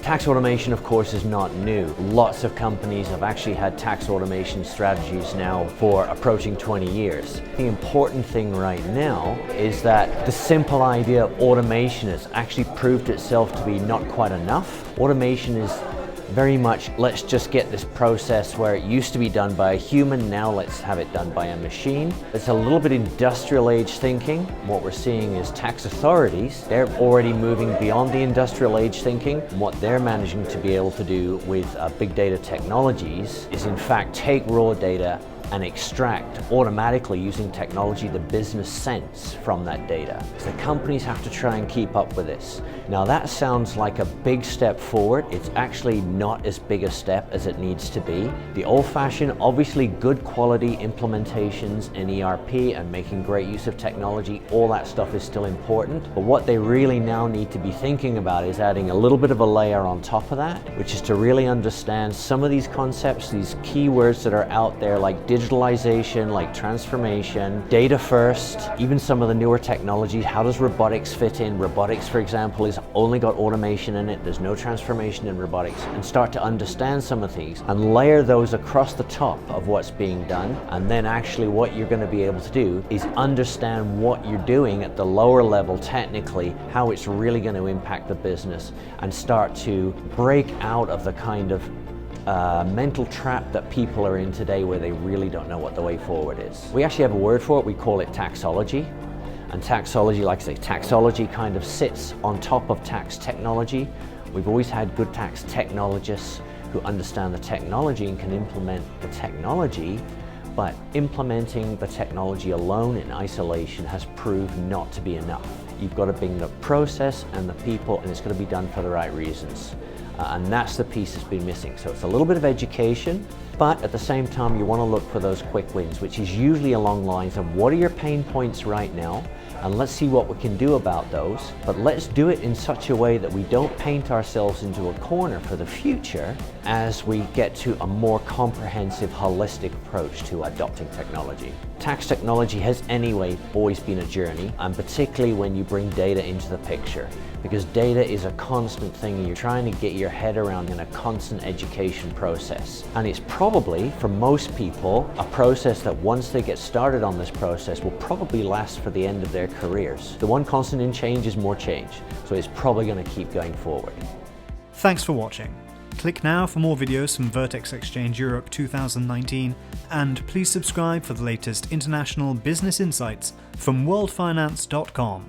Tax automation, of course, is not new. Lots of companies have actually had tax automation strategies now for approaching 20 years. The important thing right now is that the simple idea of automation has actually proved itself to be not quite enough. Automation is very much, let's just get this process where it used to be done by a human, now let's have it done by a machine. It's a little bit industrial age thinking. What we're seeing is tax authorities, they're already moving beyond the industrial age thinking. What they're managing to be able to do with big data technologies is in fact take raw data and extract automatically using technology the business sense from that data. So the companies have to try and keep up with this. Now that sounds like a big step forward. It's actually not as big a step as it needs to be. The old-fashioned, obviously good quality implementations in ERP and making great use of technology, all that stuff is still important. But what they really now need to be thinking about is adding a little bit of a layer on top of that, which is to really understand some of these concepts, these keywords that are out there like digitalization, like transformation, data first, even some of the newer technologies. How does robotics fit in? Robotics, for example, is only got automation in it. There's no transformation in robotics. And start to understand some of these and layer those across the top of what's being done. And then actually what you're going to be able to do is understand what you're doing at the lower level technically, how it's really going to impact the business, and start to break out of the kind of mental trap that people are in today where they really don't know what the way forward is. We actually have a word for it. We call it taxology. And taxology, like I say, taxology kind of sits on top of tax technology. We've always had good tax technologists who understand the technology and can implement the technology, but implementing the technology alone in isolation has proved not to be enough. You've got to bring the process and the people, and it's got to be done for the right reasons. And that's the piece that's been missing. So it's a little bit of education, but at the same time you want to look for those quick wins, which is usually along lines of what are your pain points right now, and let's see what we can do about those. But let's do it in such a way that we don't paint ourselves into a corner for the future as we get to a more comprehensive, holistic approach to adopting technology. Tax technology has anyway always been a journey, and particularly when you bring data into the picture, because data is a constant thing you're trying to get your head around in a constant education process. And it's probably, for most people, a process that once they get started on this process will probably last for the end of their careers. The one constant in change is more change, so it's probably going to keep going forward. Thanks for watching. Click now for more videos from Vertex Exchange Europe 2019, and please subscribe for the latest international business insights from worldfinance.com.